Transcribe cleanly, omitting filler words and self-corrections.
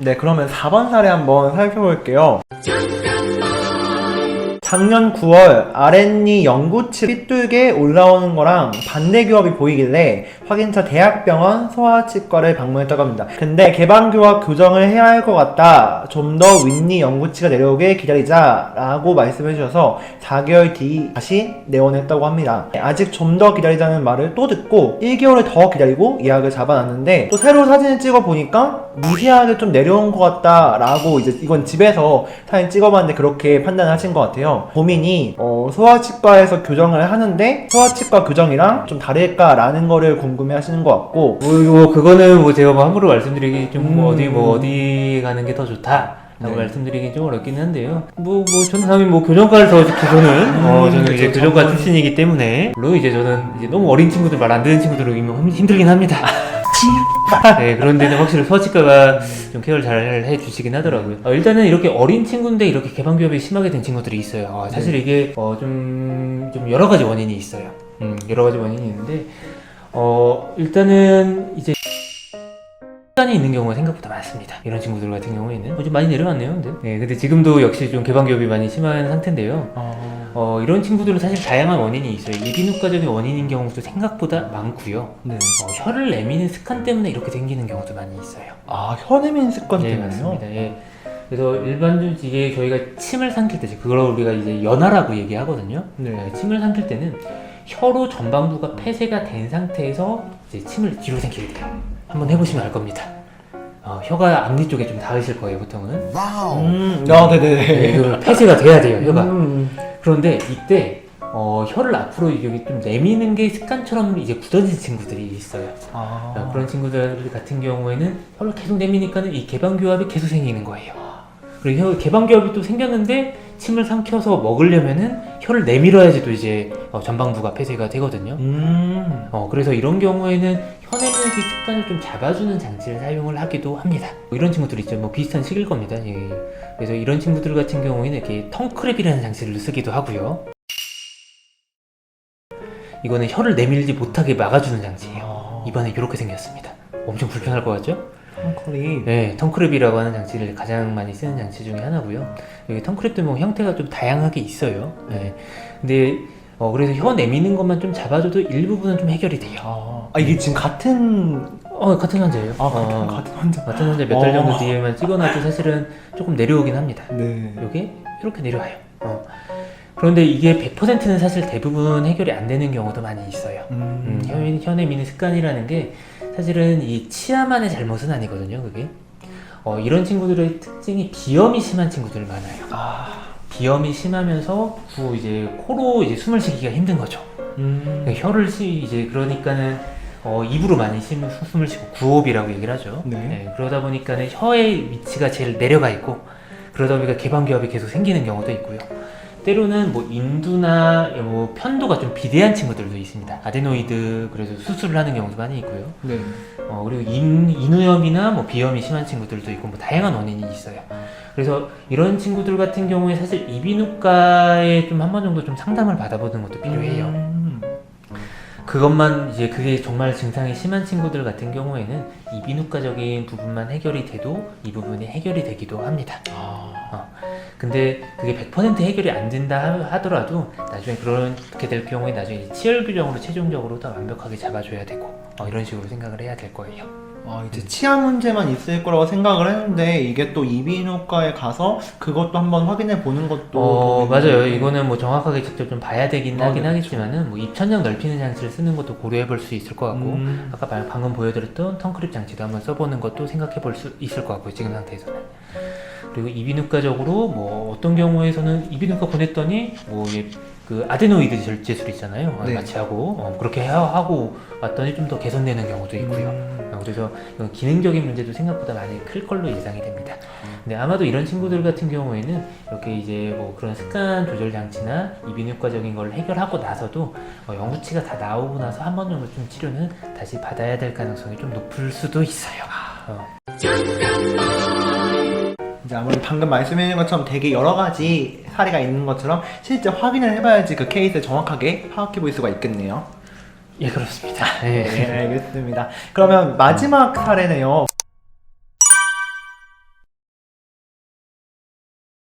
네, 그러면 4번 사례 한번 살펴볼게요. 작년 9월 아랫니 영구치 삐뚤게 올라오는 거랑 반대 교합이 보이길래 확인차 대학병원 소아치과를 방문했다고 합니다. 근데 개방교합 교정을 해야 할 것 같다. 좀 더 윗니 영구치가 내려오게 기다리자 라고 말씀해 주셔서 4개월 뒤 다시 내원했다고 합니다. 아직 좀 더 기다리자는 말을 또 듣고 1개월을 더 기다리고 예약을 잡아놨는데 또 새로 사진을 찍어 보니까 미세하게 좀 내려온 것 같다 라고 이제 이건 집에서 사진 찍어봤는데 그렇게 판단하신 것 같아요. 고민이 소아치과에서 교정을 하는데 소아치과 교정이랑 좀 다를까라는 거를 궁금해 하시는 것 같고 그거는 제가 함부로 말씀드리기 좀 어디 가는 게 더 좋다 라고 말씀드리기 좀 어렵긴 한데요. 저는 당연히 교정과를 더 저는 저는 이제 교정과 출신이기 때문에 물론 이제 저는 이제 너무 어린 친구들 말 안 듣는 친구들로 힘들긴 합니다. 네, 그런 데는 확실히 소아치과가 좀 케어를 잘 해주시긴 하더라고요. 일단은 이렇게 어린 친구인데 이렇게 개방교합이 심하게 된 친구들이 있어요. 사실 이게 좀 여러 가지 원인이 있어요. 여러 가지 원인이 있는데 일단은 이제 시간이 있는 경우가 생각보다 많습니다. 이런 친구들 같은 경우에는 좀 많이 내려왔네요. 근데 지금도 역시 좀 개방교합이 많이 심한 상태인데요. 이런 친구들은 사실 다양한 원인이 있어요. 이비인후과적인 원인인 경우도 생각보다 많고요. 네. 혀를 내미는 습관 때문에 이렇게 생기는 경우도 많이 있어요. 혀 내미는 습관 네, 때문에요? 맞습니다. 예. 그래서 일반적으로 이게 저희가 침을 삼킬 때 그걸 우리가 이제 연하라고 얘기하거든요. 네. 침을 삼킬 때는 혀로 전방부가 폐쇄가 된 상태에서 이제 침을 뒤로 삼키게 돼요. 한번 해보시면 알 겁니다. 혀가 앞니 쪽에 좀 닿으실 거예요, 보통은. 와우. 네네네. 폐쇄가 돼야 돼요, 혀가. 그런데 이때 혀를 앞으로 여기 좀 내미는 게 습관처럼 이제 굳어진 친구들이 있어요. 그런 친구들 같은 경우에는 혀를 계속 내미니까는 이 개방교합이 계속 생기는 거예요. 그리고 개방교합이 또 생겼는데 침을 삼켜서 먹으려면은 혀를 내밀어야지 또 이제 전방부가 폐쇄가 되거든요. 그래서 이런 경우에는 혀 내밀기 습관을 좀 잡아주는 장치를 사용을 하기도 합니다. 이런 친구들 있죠. 비슷한 식일 겁니다. 예. 그래서 이런 친구들 같은 경우에는 이렇게 텅크랩이라는 장치를 쓰기도 하고요. 이거는 혀를 내밀지 못하게 막아주는 장치예요. 입안에 이렇게 생겼습니다. 엄청 불편할 것 같죠? 텅크랩. 네, 텅크랩이라고 하는 장치를 가장 많이 쓰는 장치 중에 하나고요. 여기 텅크랩도 형태가 좀 다양하게 있어요. 네. 근데 그래서 혀 내미는 것만 좀 잡아줘도 일부분은 좀 해결이 돼요. 이게 지금 같은 같은 환자예요. 같은 환자. 같은 환자 몇 달 정도 뒤에만 찍어놔도 사실은 조금 내려오긴 합니다. 네. 이게 이렇게 내려와요. 그런데 이게 100%는 사실 대부분 해결이 안 되는 경우도 많이 있어요. 혀 내미는 습관이라는 게 사실은 이 치아만의 잘못은 아니거든요, 그게. 이런 친구들의 특징이 비염이 심한 친구들이 많아요. 비염이 심하면서 이제 코로 이제 숨을 쉬기가 힘든 거죠. 혀를 이제 그러니까는 입으로 많이 숨을 쉬고 구호흡이라고 얘기를 하죠. 네. 그러다 보니까는 혀의 위치가 제일 내려가 있고 그러다 보니까 개방교합이 계속 생기는 경우도 있고요. 때로는 인두나 편도가 좀 비대한 친구들도 있습니다. 아데노이드 그래서 수술을 하는 경우도 많이 있고요. 네. 그리고 인후염이나 비염이 심한 친구들도 있고 다양한 원인이 있어요. 그래서 이런 친구들 같은 경우에 사실 이비인후과에 좀 한 번 정도 좀 상담을 받아보는 것도 필요해요. 그것만 이제 그게 정말 증상이 심한 친구들 같은 경우에는 이비인후과적인 부분만 해결이 돼도 이 부분이 해결이 되기도 합니다. 근데 그게 100% 해결이 안 된다 하더라도 나중에 그렇게 될 경우에 나중에 치열 규정으로 최종적으로 더 완벽하게 잡아줘야 되고 이런 식으로 생각을 해야 될 거예요. 이제 치아 문제만 있을 거라고 생각을 했는데 이게 또 이비인후과에 가서 그것도 한번 확인해 보는 것도 맞아요. 이거는 정확하게 직접 좀 봐야 되긴 하긴 하겠지만은 입천장 넓히는 장치를 쓰는 것도 고려해 볼 수 있을 것 같고 아까 방금 보여드렸던 텅크랩 장치도 한번 써보는 것도 생각해 볼 수 있을 것 같고요. 지금 상태에서는. 그리고 이비인후과적으로 어떤 경우에서는 이비인후과 보냈더니 그 아데노이드 절제술 있잖아요. 네. 같이 하고 그렇게 하고 왔더니 좀 더 개선되는 경우도 있고요. 그래서 기능적인 문제도 생각보다 많이 클 걸로 예상이 됩니다. 근데 아마도 이런 친구들 같은 경우에는 이렇게 이제 그런 습관 조절 장치나 이비인후과적인 걸 해결하고 나서도 영구치가 다 나오고 나서 한 번 정도 좀 치료는 다시 받아야 될 가능성이 좀 높을 수도 있어요. 이제 아무래도 방금 말씀해 주신 것처럼 되게 여러 가지 사례가 있는 것처럼 실제 확인을 해봐야지 그 케이스를 정확하게 파악해 볼 수가 있겠네요. 예, 그렇습니다. 네, 알겠습니다. 그러면 마지막 사례네요.